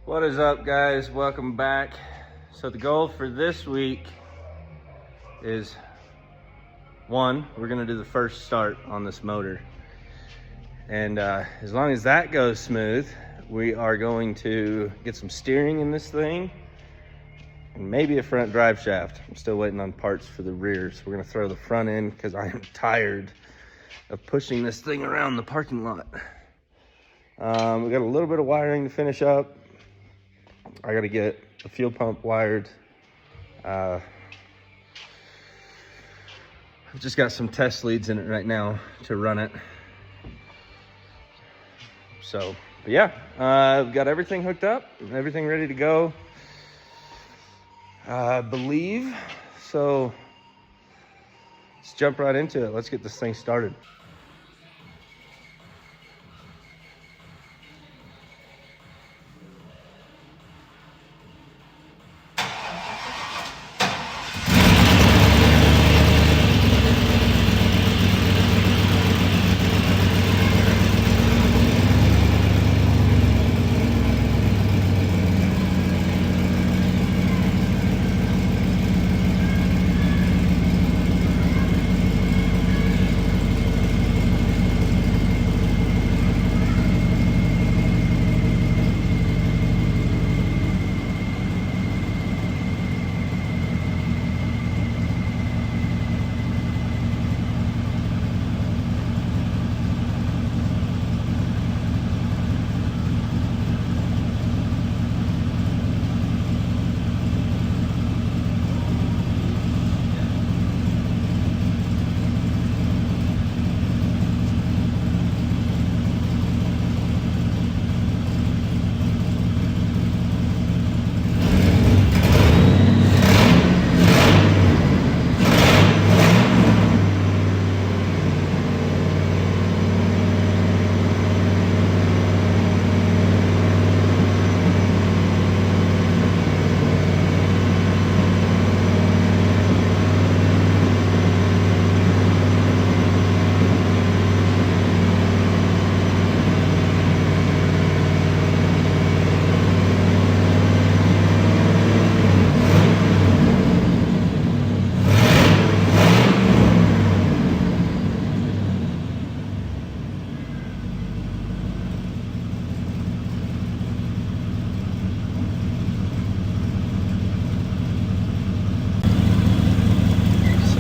What is up, guys? Welcome back. So the goal for this week is one, we're gonna do the first start on this motor, and as long as that goes smooth, we are going to get some steering in this thing and maybe a front drive shaft. I'm still waiting on parts for the rear, so we're gonna throw the front in because I am tired of pushing this thing around the parking lot. We got a little bit of wiring to finish up. I gotta get the fuel pump wired. I've just got some test leads in it right now to run it. So, but yeah, we've got everything hooked up, everything ready to go, I believe. So let's jump right into it. Let's get this thing started.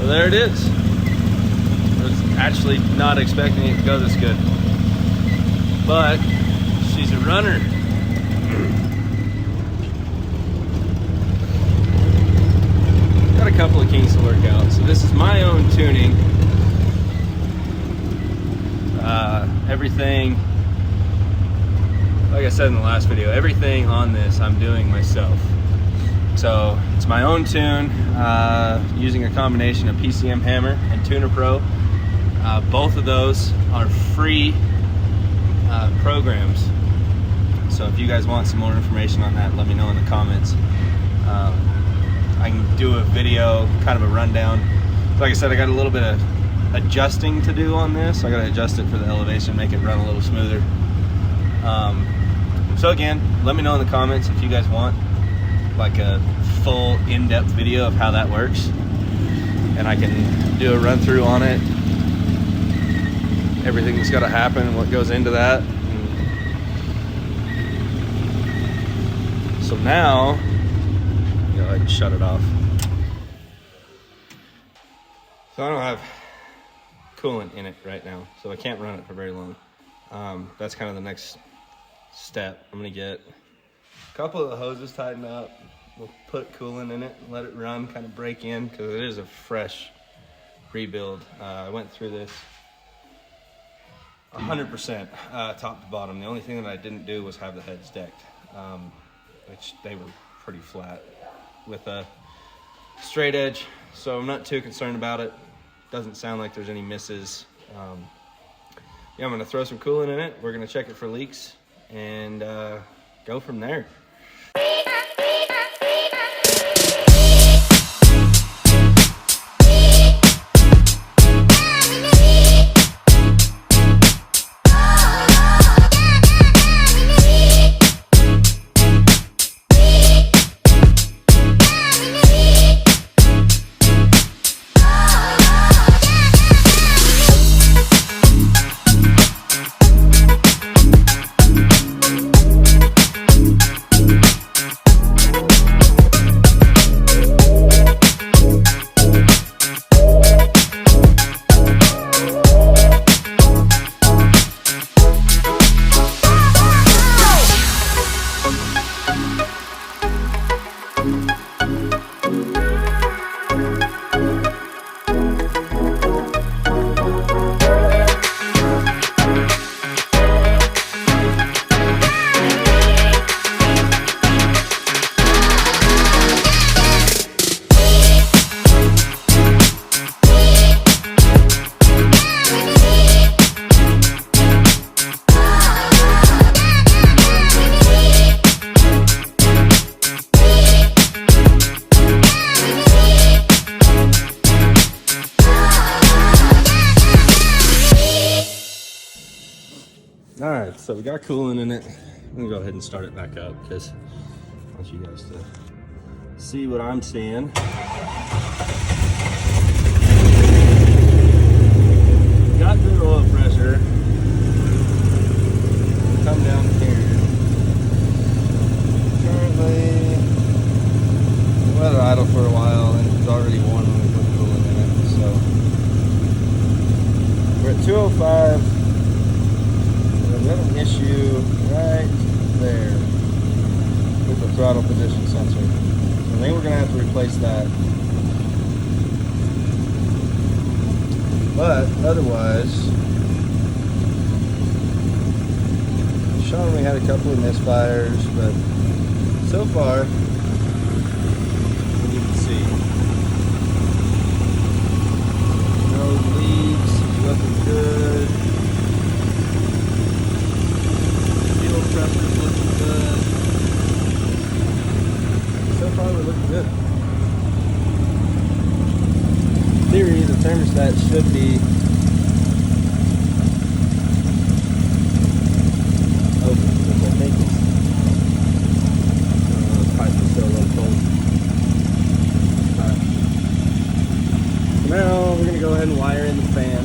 There it is. I was actually not expecting it to go this good, but she's a runner. Got a couple of kinks to work out. So this is my own tuning. Everything, like I said in the last video, everything on this I'm doing myself. So it's my own tune, using a combination of PCM Hammer and Tuner Pro. Both of those are free programs. So if you guys want some more information on that, let me know in the comments. I can do a video, kind of a rundown. Like I said, I got a little bit of adjusting to do on this. I got to adjust it for the elevation, make it run a little smoother. So again, let me know in the comments if you guys want like a full in-depth video of how that works, and I can do a run through on it, everything that's got to happen, what goes into that. So now go ahead and shut it off. So I don't have coolant in it right now, so I can't run it for very long. That's kind of the next step. I'm gonna get a couple of the hoses tightened up. We'll put coolant in it and let it run, kind of break in, because it is a fresh rebuild. I went through this 100% top to bottom. The only thing that I didn't do was have the heads decked, which they were pretty flat with a straight edge, so I'm not too concerned about it. Doesn't sound like there's any misses. Yeah, I'm gonna throw some coolant in it. We're gonna check it for leaks and go from there. So we got coolant in it. I'm gonna go ahead and start it back up because I want you guys to see what I'm seeing. Got good oil pressure. Come down here. Currently, we let it idle for a while and it's already warm when we put coolant in it. So we're at 205. We have an issue right there with the throttle position sensor. I think we're going to have to replace that. But otherwise, Sean, we had a couple of misfires, but so far, you can see no leaks, looking good. Fuel pressure's looking good. So far, we're looking good. In theory, the thermostat should be open, which I think is the pipe is still a little cold. Alright. So now we're going to go ahead and wire in the fan.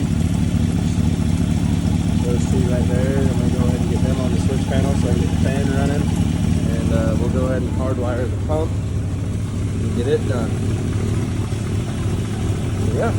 Those two right there. I'm going to go ahead and get them on the switch panel so I can get the fan running. And we'll go ahead and hardwire the pump and get it done. So yeah.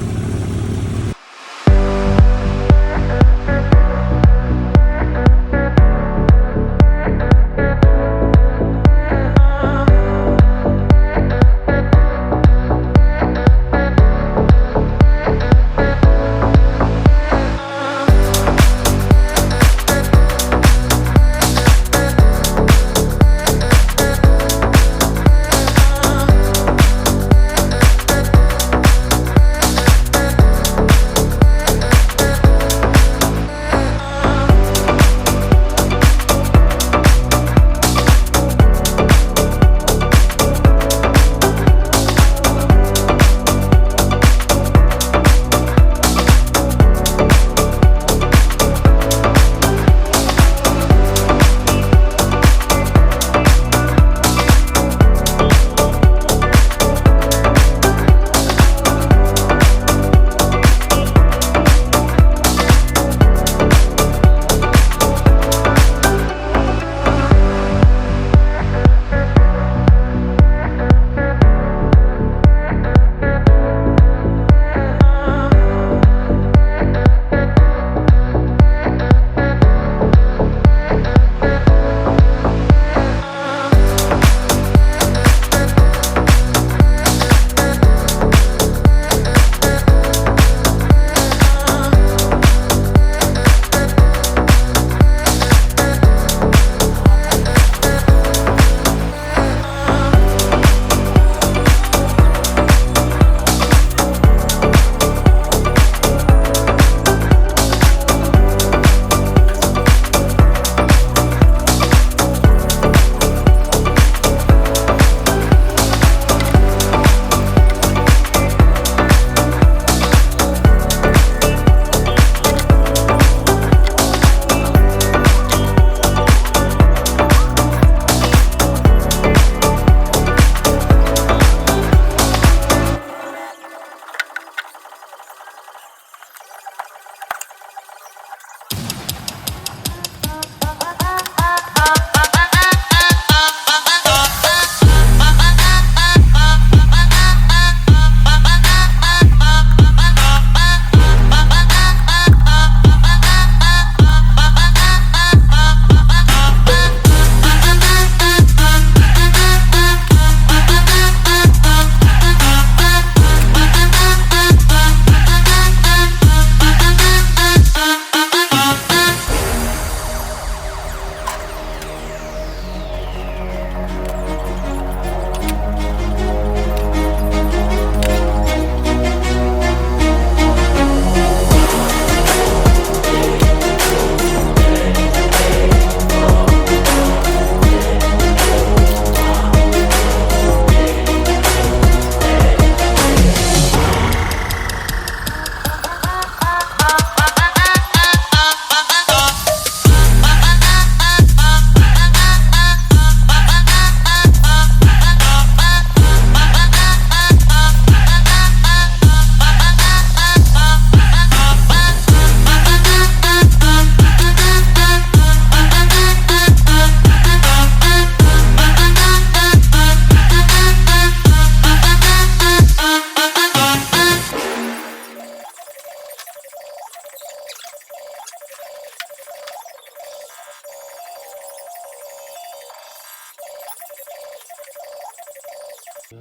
All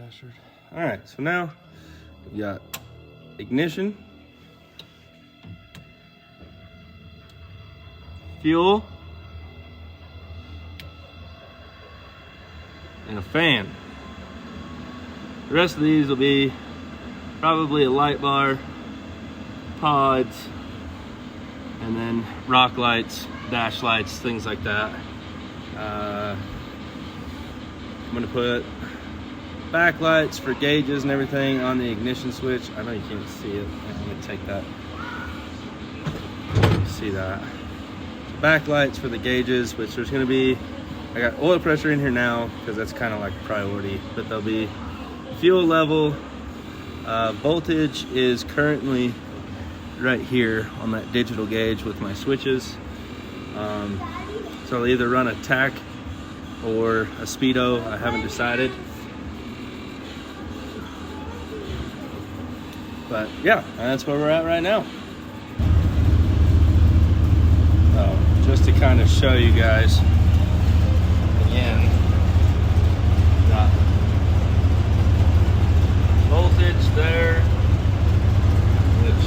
right, so now we've got ignition, fuel, and a fan. The rest of these will be probably a light bar, pods, and then rock lights, dash lights, things like that. I'm gonna put backlights for gauges and everything on the ignition switch. I know you can't see it. I'm gonna take that. See that. Backlights for the gauges, which there's gonna be, I got oil pressure in here now because that's kind of like a priority, but there'll be fuel level. Voltage is currently right here on that digital gauge with my switches. So I'll either run a TAC or a speedo. I haven't decided. But yeah, that's where we're at right now. So just to kind of show you guys again, got voltage there, which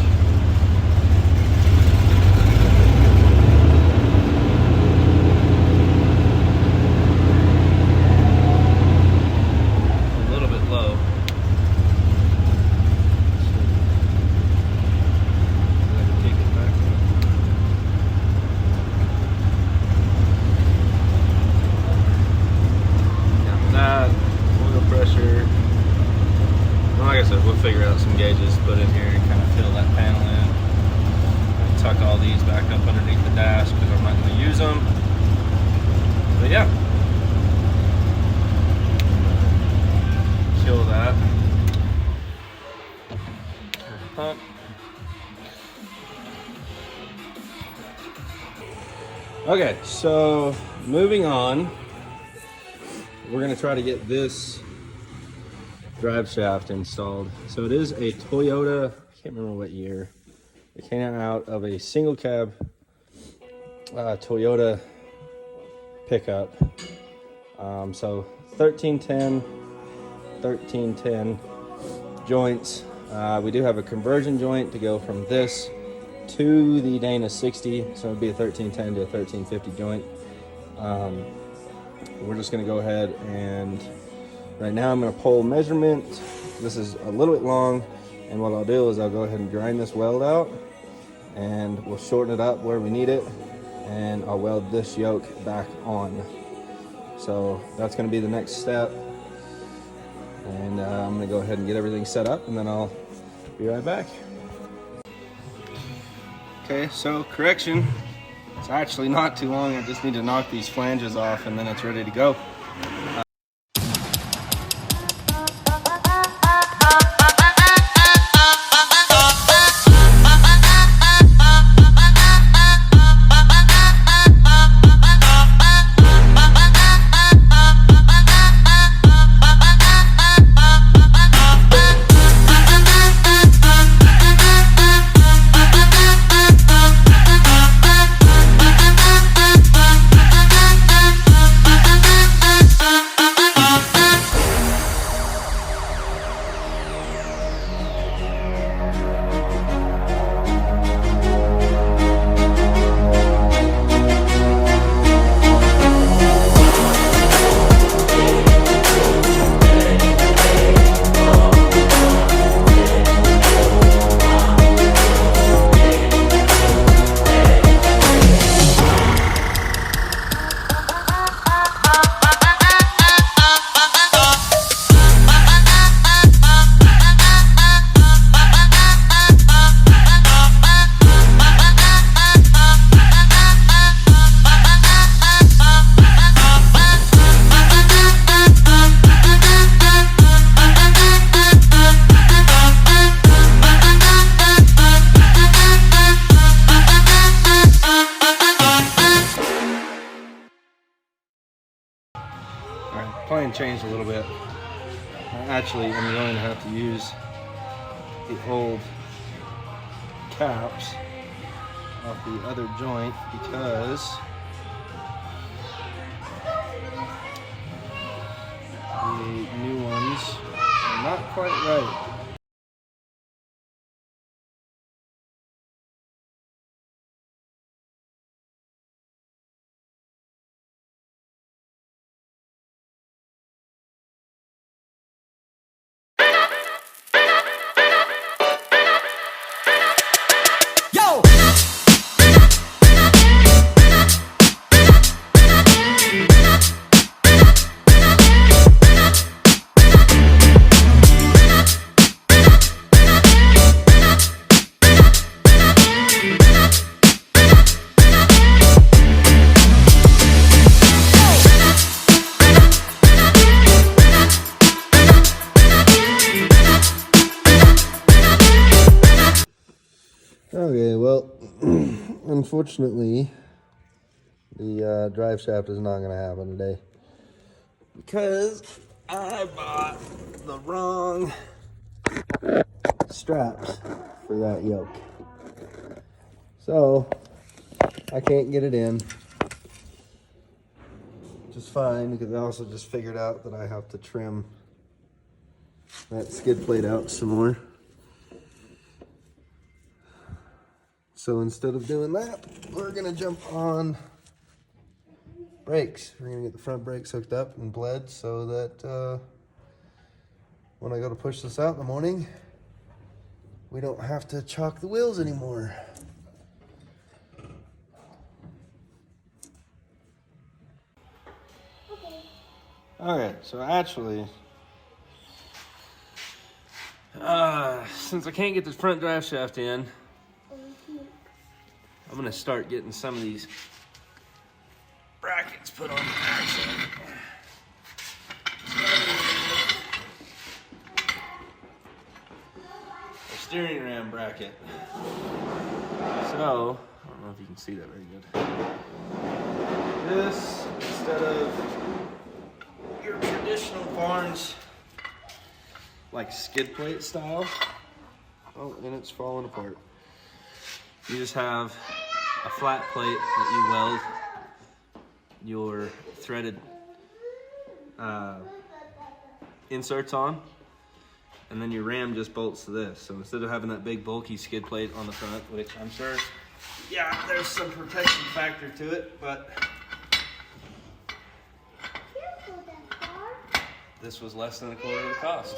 a little bit low. We'll figure out some gauges to put in here and kind of fill that panel in. Tuck all these back up underneath the dash because I'm not going to use them. But yeah. Kill that. Pump. Okay, so moving on. We're going to try to get this drive shaft installed. So it is a Toyota, I can't remember what year. It came out of a single cab Toyota pickup. So 1310 joints. We do have a conversion joint to go from this to the Dana 60. So it'd be a 1310 to a 1350 joint. We're just gonna go ahead and right now I'm going to pull measurement. This is a little bit long, and what I'll do is I'll go ahead and grind this weld out, and we'll shorten it up where we need it, and I'll weld this yoke back on. So that's going to be the next step, and I'm going to go ahead and get everything set up, and then I'll be right back. Okay, so correction, it's actually not too long. I just need to knock these flanges off, and then it's ready to go. Plane changed a little bit. Actually, I'm going to have to use the old caps off the other joint because the new ones quite right. Okay, well, unfortunately, the drive shaft is not going to happen today because I bought the wrong straps for that yoke. So, I can't get it in, which is fine because I also just figured out that I have to trim that skid plate out some more. So instead of doing that, we're gonna jump on brakes. We're gonna get the front brakes hooked up and bled so that when I go to push this out in the morning, we don't have to chalk the wheels anymore. Okay, so actually, since I can't get the front drive shaft in, I'm gonna start getting some of these brackets put on the backside. A steering ram bracket. So, I don't know if you can see that very good. This, instead of your traditional Barnes, like skid plate style. Oh, and it's falling apart. You just have a flat plate that you weld your threaded inserts on, and then your ram just bolts to this. So instead of having that big bulky skid plate on the front, which I'm sure, yeah, there's some protection factor to it, but this was less than a quarter of the cost.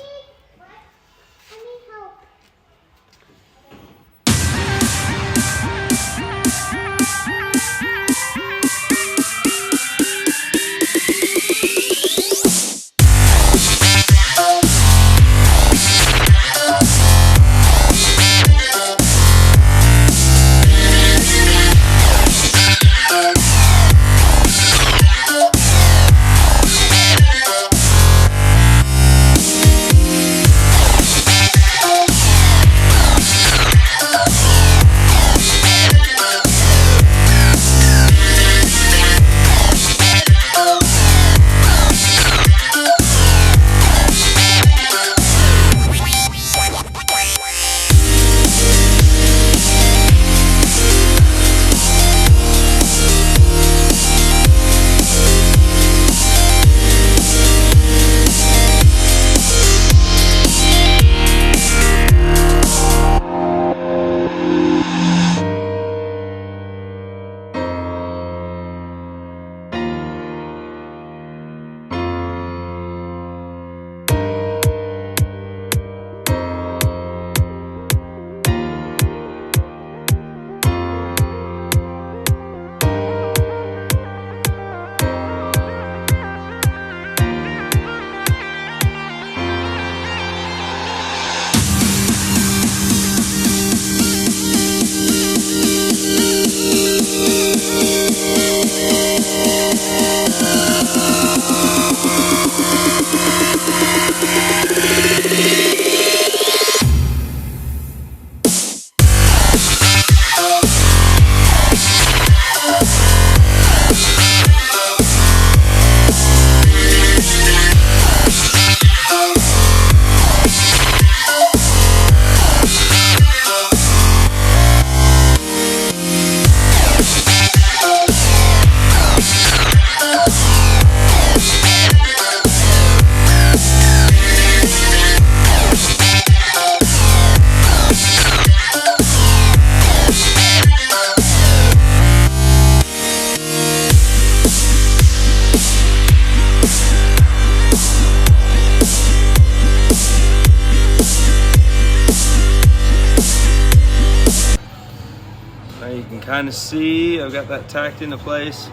kind of see, I've got that tacked into place.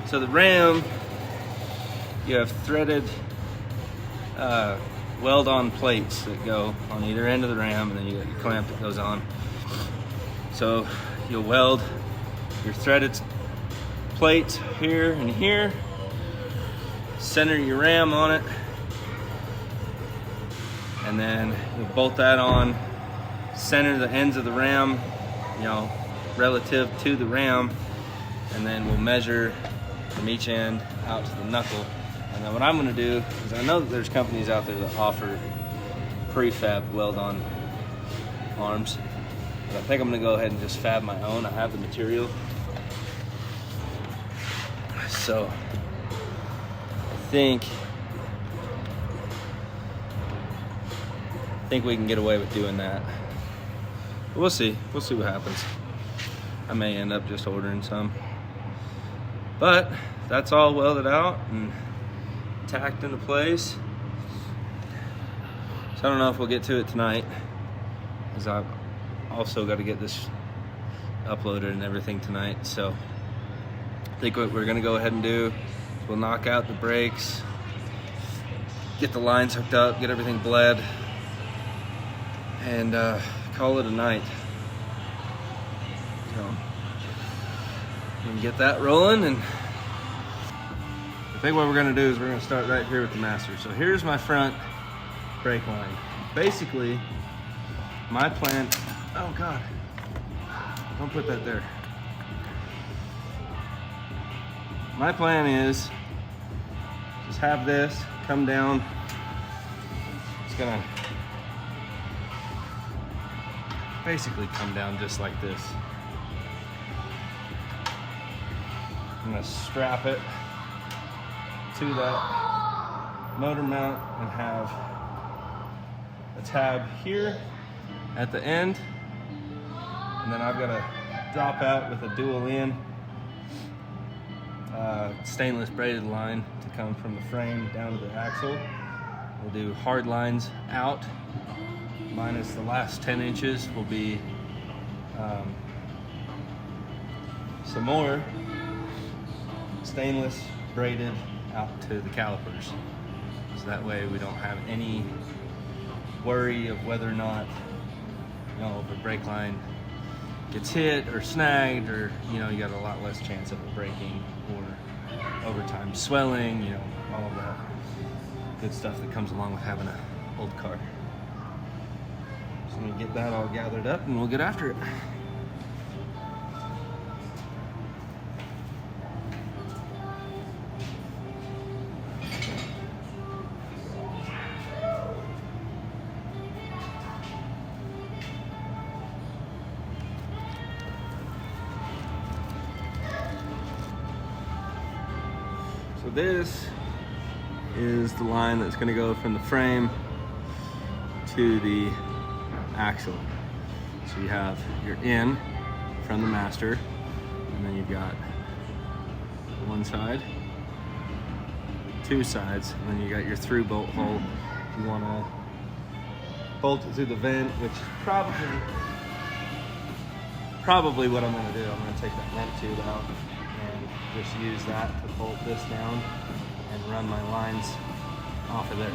So the ram, you have threaded weld-on plates that go on either end of the ram, and then you got your clamp that goes on. So you'll weld your threaded plates here and here, center your ram on it, and then you'll bolt that on, center the ends of the ram, you know, relative to the ram, and then we'll measure from each end out to the knuckle. And then what I'm gonna do is, I know that there's companies out there that offer prefab weld-on arms, but I think I'm gonna go ahead and just fab my own. I have the material. So I think we can get away with doing that. But we'll see what happens. I may end up just ordering some. But that's all welded out and tacked into place. So I don't know if we'll get to it tonight, because I've also got to get this uploaded and everything tonight. So I think what we're gonna go ahead and do is we'll knock out the brakes, get the lines hooked up, get everything bled, and call it a night. So we can get that rolling. And I think what we're gonna do is we're gonna start right here with the master. So here's my front brake line. Basically, my plan, oh God, don't put that there. My plan is just have this come down. It's gonna basically come down just like this. I'm gonna strap it to that motor mount and have a tab here at the end, and then I've got to drop out with a dual in stainless braided line to come from the frame down to the axle. We'll do hard lines out, minus the last 10 inches will be some more stainless braided out to the calipers. So that way we don't have any worry of whether or not, you know, if a brake line gets hit or snagged, or, you know, you got a lot less chance of it breaking or over time swelling, you know, all of that good stuff that comes along with having an old car. So I'm gonna get that all gathered up and we'll get after it. So this is the line that's going to go from the frame to the axle. So you have your in from the master, and then you've got one side, two sides, and then you got your through bolt hole. You want to bolt it through the vent, which is probably what I'm going to do. I'm going to take that vent tube out and just use that to bolt this down and run my lines off of there.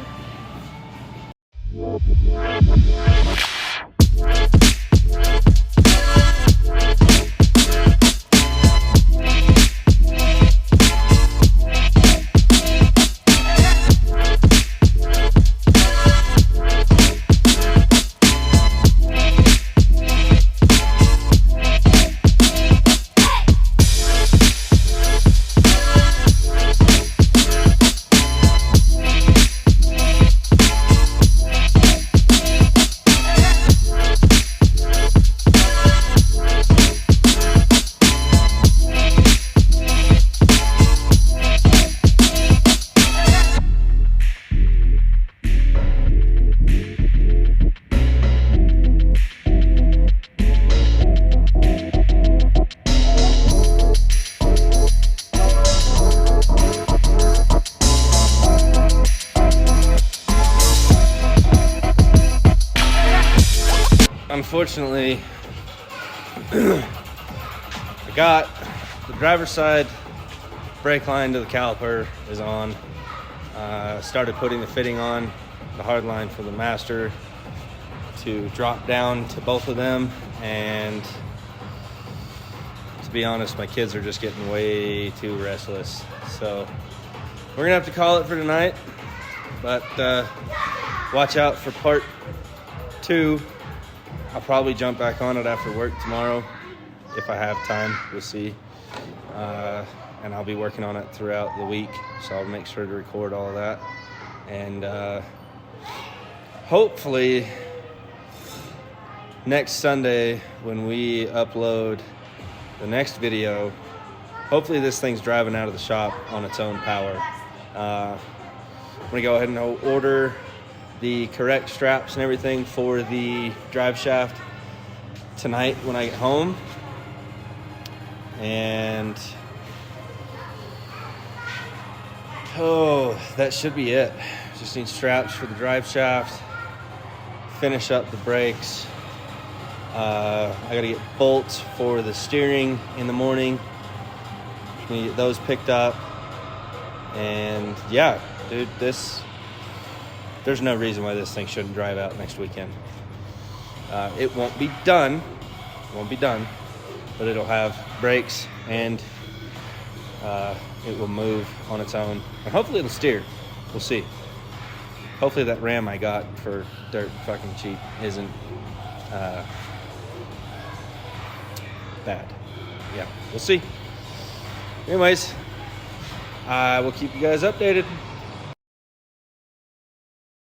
Unfortunately, I got the driver's side brake line to the caliper is on. Started putting the fitting on the hard line for the master to drop down to both of them, and to be honest, my kids are just getting way too restless. So we're gonna have to call it for tonight, but watch out for part 2. I'll probably jump back on it after work tomorrow if I have time. We'll see. And I'll be working on it throughout the week, so I'll make sure to record all of that. And hopefully next Sunday when we upload the next video, hopefully this thing's driving out of the shop on its own power. I'm gonna go ahead and order the correct straps and everything for the drive shaft tonight when I get home. And that should be it. Just need straps for the drive shaft, finish up the brakes. I gotta get bolts for the steering in the morning. Need to get those picked up. And yeah, dude, there's no reason why this thing shouldn't drive out next weekend. It won't be done, but it'll have brakes and it will move on its own, and hopefully it'll steer. We'll see. Hopefully that Ram I got for dirt fucking cheap isn't bad. Yeah, we'll see. Anyways, I will keep you guys updated.